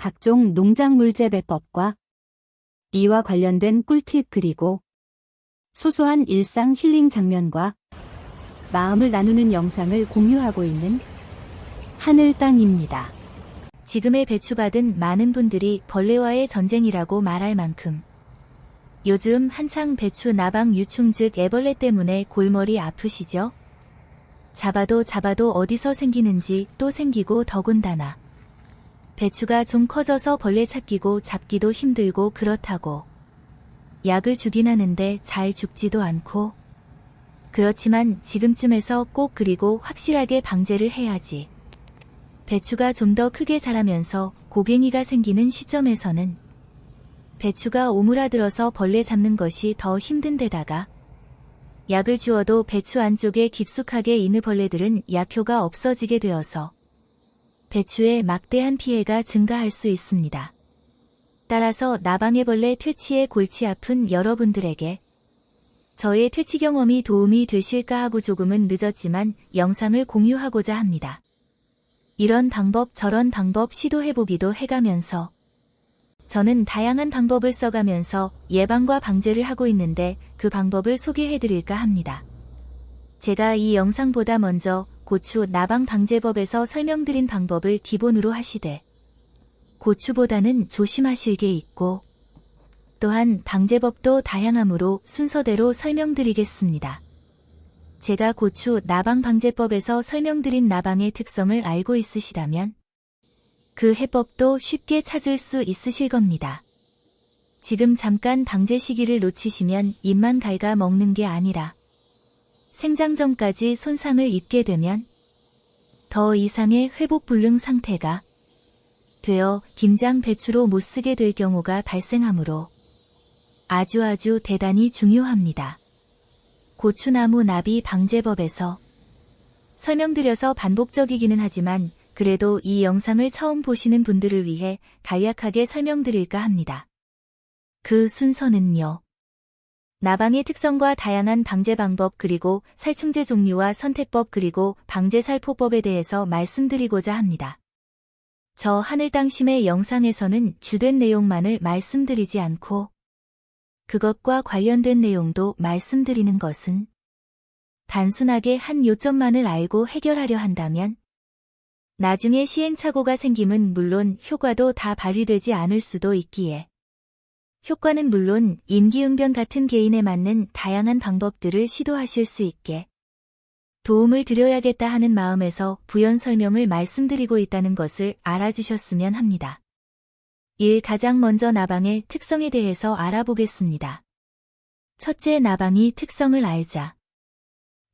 각종 농작물 재배법과 이와 관련된 꿀팁 그리고 소소한 일상 힐링 장면과 마음을 나누는 영상을 공유하고 있는 하늘땅입니다. 지금의 배추밭은 많은 분들이 벌레와의 전쟁이라고 말할 만큼 요즘 한창 배추 나방 유충 즉 애벌레 때문에 골머리 아프시죠? 잡아도 어디서 생기는지 또 생기고 더군다나 배추가 좀 커져서 벌레 찾기고 잡기도 힘들고 그렇다고 약을 주긴 하는데 잘 죽지도 않고 그렇지만 지금쯤에서 꼭 그리고 확실하게 방제를 해야지. 배추가 좀 더 크게 자라면서 고갱이가 생기는 시점에서는 배추가 오므라들어서 벌레 잡는 것이 더 힘든 데다가 약을 주어도 배추 안쪽에 깊숙하게 있는 벌레들은 약효가 없어지게 되어서 배추에 막대한 피해가 증가할 수 있습니다. 따라서 나방애벌레 퇴치에 골치 아픈 여러분들에게 저의 퇴치 경험이 도움이 되실까 하고 조금은 늦었지만 영상을 공유하고자 합니다. 이런 방법 저런 방법 시도해보기도 해가면서 저는 다양한 방법을 써가면서 예방과 방제를 하고 있는데 그 방법을 소개해드릴까 합니다. 제가 이 영상보다 먼저 고추 나방 방제법에서 설명드린 방법을 기본으로 하시되 고추보다는 조심하실 게 있고 또한 방제법도 다양하므로 순서대로 설명드리겠습니다. 제가 고추 나방 방제법에서 설명드린 나방의 특성을 알고 있으시다면 그 해법도 쉽게 찾을 수 있으실 겁니다. 지금 잠깐 방제 시기를 놓치시면 잎만 갉아먹는 게 아니라 생장 전까지 손상을 입게 되면 더 이상의 회복 불능 상태가 되어 김장 배추로 못 쓰게 될 경우가 발생하므로 아주 대단히 중요합니다. 고추나무 나비 방제법에서 설명드려서 반복적이기는 하지만 그래도 이 영상을 처음 보시는 분들을 위해 간략하게 설명드릴까 합니다. 그 순서는요. 나방의 특성과 다양한 방제 방법 그리고 살충제 종류와 선택법 그리고 방제 살포법에 대해서 말씀드리고자 합니다. 저 하늘땅심의 영상에서는 주된 내용만을 말씀드리지 않고 그것과 관련된 내용도 말씀드리는 것은 단순하게 한 요점만을 알고 해결하려 한다면 나중에 시행착오가 생김은 물론 효과도 다 발휘되지 않을 수도 있기에 효과는 물론 임기응변 같은 개인에 맞는 다양한 방법들을 시도하실 수 있게 도움을 드려야겠다 하는 마음에서 부연 설명을 말씀드리고 있다는 것을 알아주셨으면 합니다. 가장 먼저 나방의 특성에 대해서 알아보겠습니다. 첫째, 나방이 특성을 알자.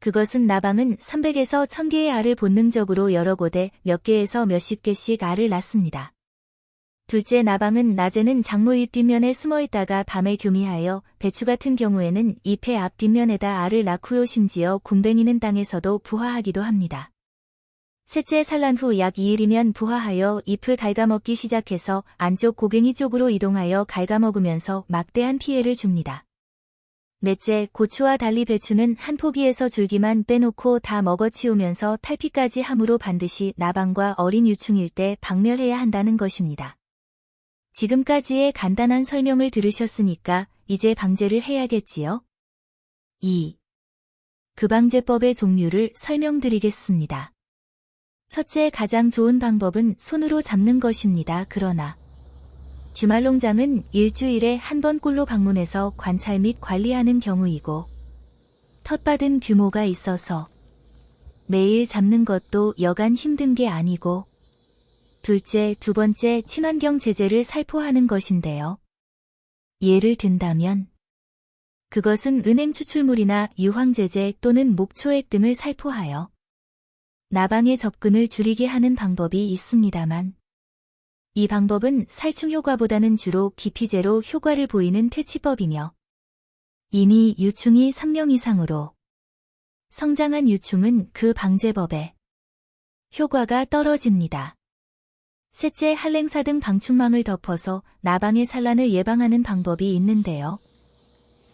그것은 나방은 300에서 1000개의 알을 본능적으로 여러 곳에 몇 개에서 몇십 개씩 알을 낳습니다. 둘째, 나방은 낮에는 작물잎 뒷면에 숨어있다가 밤에 교미하여 배추 같은 경우에는 잎의 앞 뒷면에다 알을 낳고요 심지어 굼벵이는 땅에서도 부화하기도 합니다. 셋째, 산란 후 약 2일이면 부화하여 잎을 갉아먹기 시작해서 안쪽 고갱이 쪽으로 이동하여 갉아먹으면서 막대한 피해를 줍니다. 넷째, 고추와 달리 배추는 한 포기에서 줄기만 빼놓고 다 먹어치우면서 탈피까지 하므로 반드시 나방과 어린 유충일 때 박멸해야 한다는 것입니다. 지금까지의 간단한 설명을 들으셨으니까 이제 방제를 해야겠지요? 2. 그 방제법의 종류를 설명드리겠습니다. 첫째, 가장 좋은 방법은 손으로 잡는 것입니다. 그러나 주말농장은 일주일에 한 번꼴로 방문해서 관찰 및 관리하는 경우이고 텃밭은 규모가 있어서 매일 잡는 것도 여간 힘든 게 아니고 둘째, 두 번째, 친환경 제재를 살포하는 것인데요. 예를 든다면 그것은 은행 추출물이나 유황제제 또는 목초액 등을 살포하여 나방의 접근을 줄이게 하는 방법이 있습니다만 이 방법은 살충 효과보다는 주로 기피제로 효과를 보이는 퇴치법이며 이미 유충이 3년 이상으로 성장한 유충은 그 방제법에 효과가 떨어집니다. 셋째, 한랭사 등 방충망을 덮어서 나방의 산란을 예방하는 방법이 있는데요.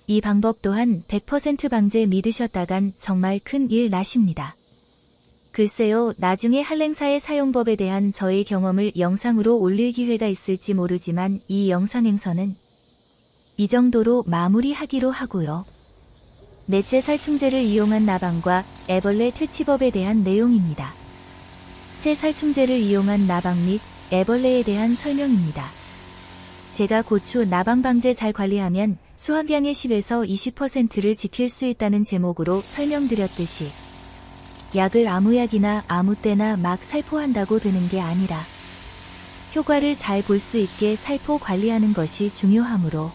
이 방법 또한 100% 방제 믿으셨다간 정말 큰 일 나십니다. 글쎄요, 나중에 한랭사의 사용법에 대한 저의 경험을 영상으로 올릴 기회가 있을지 모르지만 이 영상에서는 이 정도로 마무리하기로 하고요. 넷째, 살충제를 이용한 나방과 애벌레 퇴치법에 대한 내용입니다. 새, 살충제를 이용한 나방 및 애벌레에 대한 설명입니다. 제가 고추 나방 방제 잘 관리하면 수확량의 10에서 20%를 지킬 수 있다는 제목으로 설명드렸듯이 약을 아무 약이나 아무 때나 막 살포한다고 되는 게 아니라 효과를 잘 볼 수 있게 살포 관리하는 것이 중요하므로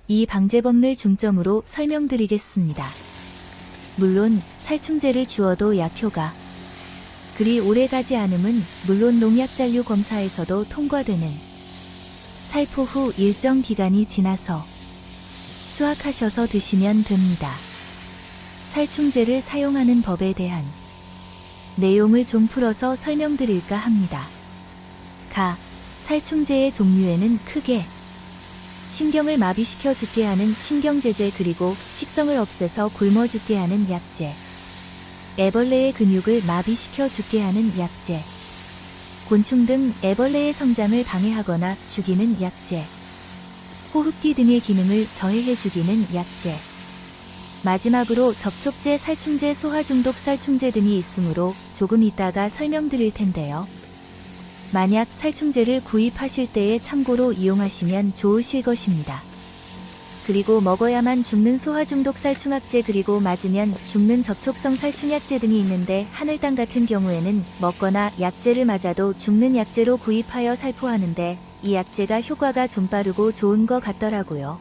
이 방제법을 중점으로 설명드리겠습니다. 물론 살충제를 주어도 약효가 그리 오래가지 않음은 물론 농약잔류 검사에서도 통과되는 살포 후 일정 기간이 지나서 수확하셔서 드시면 됩니다. 살충제를 사용하는 법에 대한 내용을 좀 풀어서 설명드릴까 합니다. 살충제의 종류에는 크게 신경을 마비시켜 죽게 하는 신경제제, 그리고 식성을 없애서 굶어 죽게 하는 약제, 애벌레의 근육을 마비시켜 죽게 하는 약제, 곤충 등 애벌레의 성장을 방해하거나 죽이는 약제, 호흡기 등의 기능을 저해해 죽이는 약제, 마지막으로 접촉제, 살충제, 소화중독 살충제 등이 있으므로 조금 이따가 설명드릴 텐데요. 만약 살충제를 구입하실 때에 참고로 이용하시면 좋으실 것입니다. 그리고 먹어야만 죽는 소화중독 살충약제, 그리고 맞으면 죽는 접촉성 살충약제 등이 있는데 하늘땅 같은 경우에는 먹거나 약제를 맞아도 죽는 약제로 구입하여 살포하는데 이 약제가 효과가 좀 빠르고 좋은 것 같더라고요.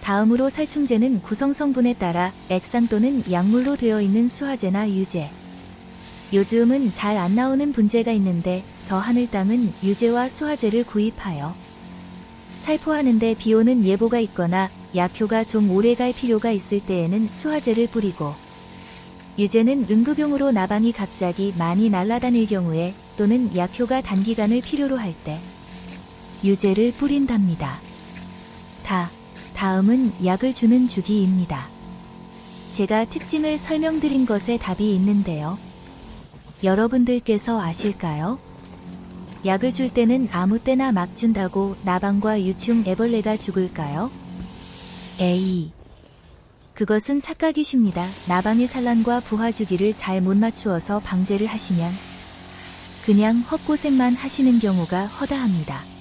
다음으로 살충제는 구성 성분에 따라 액상 또는 약물로 되어 있는 수화제나 유제. 요즘은 잘 안 나오는 분재가 있는데 저 하늘땅은 유제와 수화제를 구입하여 살포하는데 비오는 예보가 있거나 약효가 좀 오래갈 필요가 있을 때에는 수화제를 뿌리고, 유제는 응급용으로 나방이 갑자기 많이 날아다닐 경우에 또는 약효가 단기간을 필요로 할 때 유제를 뿌린답니다. 다음은 약을 주는 주기입니다. 제가 특징을 설명드린 것에 답이 있는데요. 여러분들께서 아실까요? 약을 줄 때는 아무 때나 막 준다고 나방과 유충, 애벌레가 죽을까요? 그것은 착각이십니다. 나방의 산란과 부화 주기를 잘 못 맞추어서 방제를 하시면 그냥 헛고생만 하시는 경우가 허다합니다.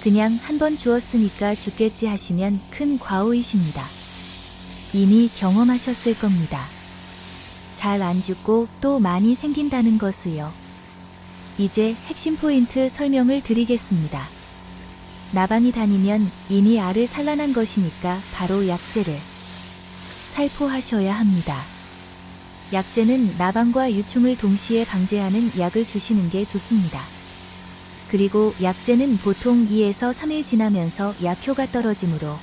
그냥 한번 주었으니까 죽겠지 하시면 큰 과오이십니다. 이미 경험하셨을 겁니다. 잘 안 죽고 또 많이 생긴다는 것을요. 이제 핵심 포인트 설명을 드리겠습니다. 나방이 다니면 이미 알을 산란한 것이니까 바로 약제를 살포하셔야 합니다. 약제는 나방과 유충을 동시에 방제하는 약을 주시는 게 좋습니다. 그리고 약제는 보통 2에서 3일 지나면서 약효가 떨어지므로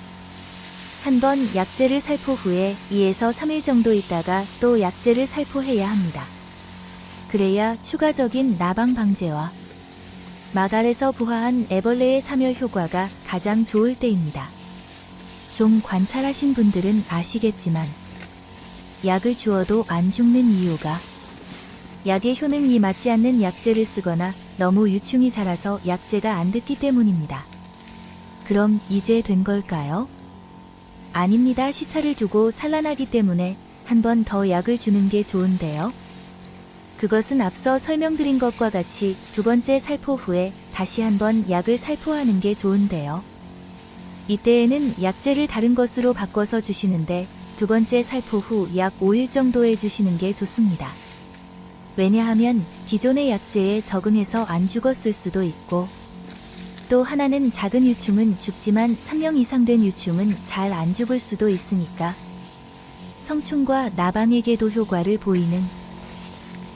한번 약제를 살포 후에 2에서 3일 정도 있다가 또 약제를 살포해야 합니다. 그래야 추가적인 나방 방제와 마갈에서 부화한 애벌레의 사멸 효과가 가장 좋을 때입니다. 좀 관찰하신 분들은 아시겠지만 약을 주어도 안 죽는 이유가 약의 효능이 맞지 않는 약제를 쓰거나 너무 유충이 자라서 약제가 안 듣기 때문입니다. 그럼 이제 된 걸까요? 아닙니다. 시차를 두고 산란하기 때문에 한 번 더 약을 주는 게 좋은데요. 그것은 앞서 설명드린 것과 같이 두 번째 살포 후에 다시 한번 약을 살포하는 게 좋은데요. 이때에는 약제를 다른 것으로 바꿔서 주시는데 두 번째 살포 후 약 5일 정도 해주시는 게 좋습니다. 왜냐하면 기존의 약제에 적응해서 안 죽었을 수도 있고, 또 하나는 작은 유충은 죽지만 3명 이상 된 유충은 잘 안 죽을 수도 있으니까 성충과 나방에게도 효과를 보이는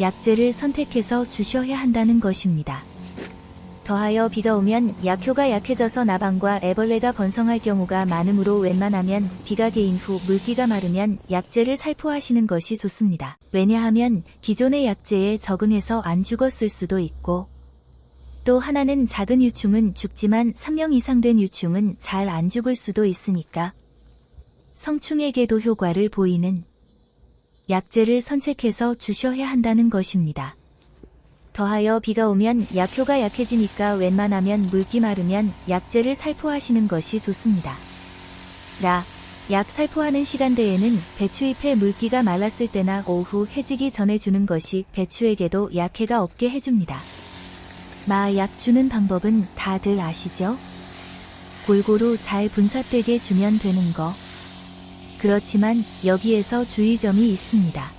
약제를 선택해서 주셔야 한다는 것입니다. 더하여 비가 오면 약효가 약해져서 나방과 애벌레가 번성할 경우가 많으므로 웬만하면 비가 개인 후 물기가 마르면 약제를 살포하시는 것이 좋습니다. 왜냐하면 기존의 약제에 적응해서 안 죽었을 수도 있고, 또 하나는 작은 유충은 죽지만 3명 이상 된 유충은 잘 안 죽을 수도 있으니까 성충에게도 효과를 보이는 약재를 선책해서 주셔야 한다는 것입니다. 더하여 비가 오면 약효가 약해지니까 웬만하면 물기 마르면 약재를 살포하시는 것이 좋습니다. 약 살포하는 시간대에는 배추잎에 물기가 말랐을 때나 오후 해지기 전에 주는 것이 배추에게도 약해가 없게 해줍니다. 약 주는 방법은 다들 아시죠? 골고루 잘 분사되게 주면 되는 거. 그렇지만 여기에서 주의점이 있습니다.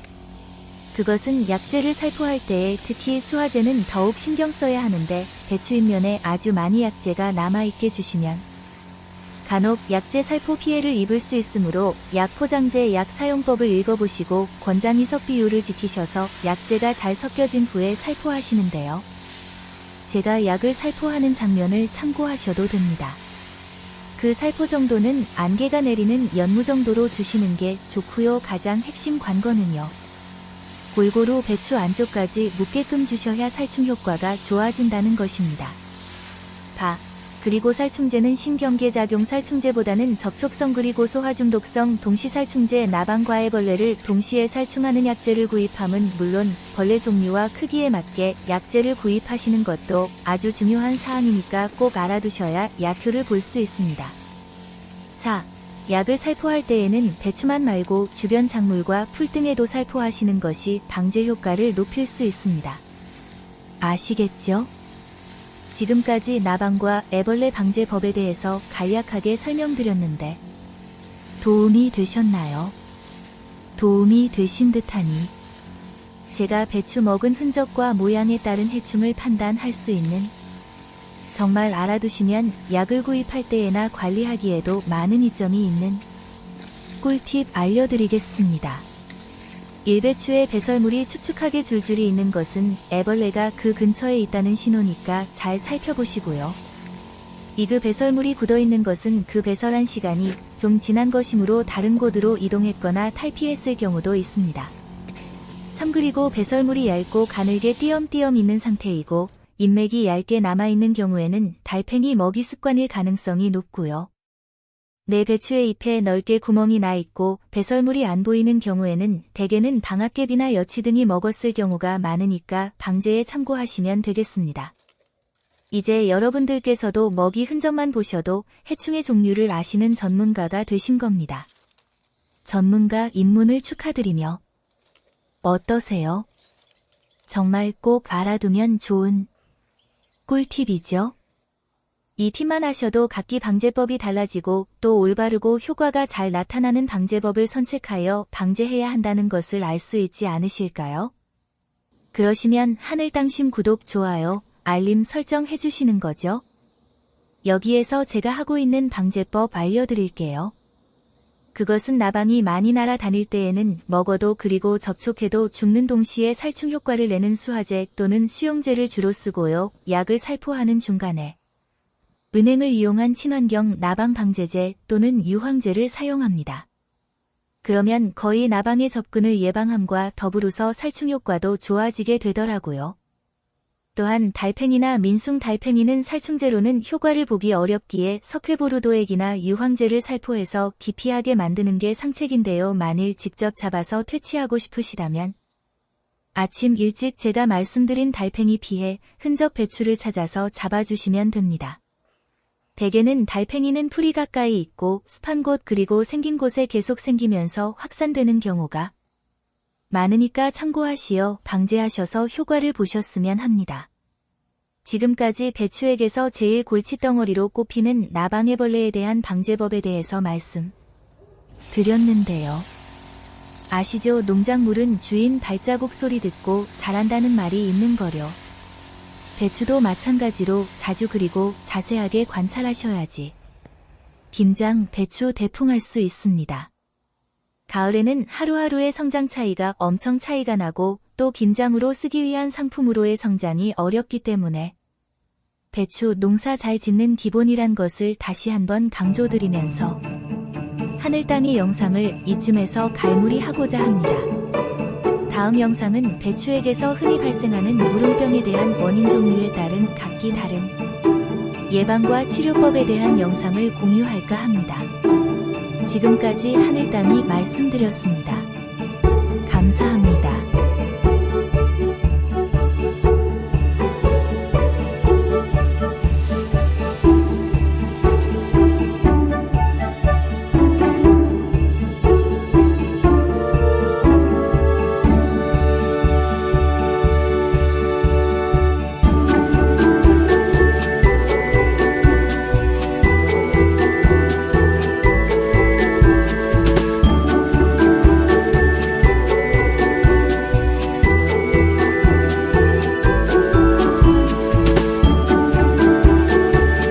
그것은 약재를 살포할 때에 특히 수화제는 더욱 신경 써야 하는데 배추잎면에 아주 많이 약재가 남아있게 주시면 간혹 약재 살포 피해를 입을 수 있으므로 약 포장재 약 사용법을 읽어보시고 권장이석 비율을 지키셔서 약재가 잘 섞여진 후에 살포하시는데요. 제가 약을 살포하는 장면을 참고하셔도 됩니다. 그 살포 정도는 안개가 내리는 연무 정도로 주시는 게 좋고요. 가장 핵심 관건은요. 골고루 배추 안쪽까지 묻게끔 주셔야 살충 효과가 좋아진다는 것입니다. 그리고 살충제는 신경계작용 살충제보다는 접촉성 그리고 소화중독성 동시살충제 나방과애벌레를 동시에 살충하는 약재를 구입함은 물론 벌레 종류와 크기에 맞게 약재를 구입하시는 것도 아주 중요한 사항이니까 꼭 알아두셔야 약효를 볼 수 있습니다. 약을 살포할 때에는 배추만 말고 주변 작물과 풀 등에도 살포하시는 것이 방제 효과를 높일 수 있습니다. 아시겠죠? 지금까지 나방과 애벌레 방제법에 대해서 간략하게 설명드렸는데 도움이 되셨나요? 도움이 되신 듯하니 제가 배추 먹은 흔적과 모양에 따른 해충을 판단할 수 있는 정말 알아두시면 약을 구입할 때에나 관리하기에도 많은 이점이 있는 꿀팁 알려드리겠습니다. 일배추에 배설물이 축축하게 줄줄이 있는 것은 애벌레가 그 근처에 있다는 신호니까 잘 살펴보시고요. 그 배설물이 굳어있는 것은 그 배설한 시간이 좀 지난 것이므로 다른 곳으로 이동했거나 탈피했을 경우도 있습니다. 그리고 배설물이 얇고 가늘게 띄엄띄엄 있는 상태이고 잎맥이 얇게 남아있는 경우에는 달팽이 먹이 습관일 가능성이 높고요. 내 배추의 잎에 넓게 구멍이 나 있고 배설물이 안 보이는 경우에는 대개는 방앗개비나 여치 등이 먹었을 경우가 많으니까 방제에 참고하시면 되겠습니다. 이제 여러분들께서도 먹이 흔적만 보셔도 해충의 종류를 아시는 전문가가 되신 겁니다. 전문가 입문을 축하드리며 어떠세요? 정말 꼭 알아두면 좋은 꿀팁이죠? 이 팁만 하셔도 각기 방제법이 달라지고 또 올바르고 효과가 잘 나타나는 방제법을 선책하여 방제해야 한다는 것을 알 수 있지 않으실까요? 그러시면 하늘땅심 구독, 좋아요, 알림 설정 해주시는 거죠? 여기에서 제가 하고 있는 방제법 알려드릴게요. 그것은 나방이 많이 날아다닐 때에는 먹어도 그리고 접촉해도 죽는 동시에 살충 효과를 내는 수화제 또는 수용제를 주로 쓰고요. 약을 살포하는 중간에 은행을 이용한 친환경 나방 방제제 또는 유황제를 사용합니다. 그러면 거의 나방의 접근을 예방함과 더불어서 살충 효과도 좋아지게 되더라고요. 또한 달팽이나 민숭 달팽이는 살충제로는 효과를 보기 어렵기에 석회보르도액이나 유황제를 살포해서 기피하게 만드는 게 상책인데요. 만일 직접 잡아서 퇴치하고 싶으시다면 아침 일찍 제가 말씀드린 달팽이 피해 흔적 배추를 찾아서 잡아주시면 됩니다. 대개는 달팽이는 풀이 가까이 있고 습한 곳 그리고 생긴 곳에 계속 생기면서 확산되는 경우가 많으니까 참고하시어 방제하셔서 효과를 보셨으면 합니다. 지금까지 배추액에서 제일 골칫덩어리로 꼽히는 나방애벌레에 대한 방제법에 대해서 말씀드렸는데요. 아시죠? 농작물은 주인 발자국 소리 듣고 자란다는 말이 있는 거려. 배추도 마찬가지로 자주 그리고 자세하게 관찰하셔야지 김장, 배추 대풍할 수 있습니다. 가을에는 하루하루의 성장 차이가 엄청 차이가 나고 또 김장으로 쓰기 위한 상품으로의 성장이 어렵기 때문에 배추 농사 잘 짓는 기본이란 것을 다시 한번 강조드리면서 하늘땅의 영상을 이쯤에서 갈무리하고자 합니다. 다음 영상은 배추액에서 흔히 발생하는 무름병에 대한 원인 종류에 따른 각기 다른 예방과 치료법에 대한 영상을 공유할까 합니다. 지금까지 하늘땅이 말씀드렸습니다. 감사합니다. 감사합니다.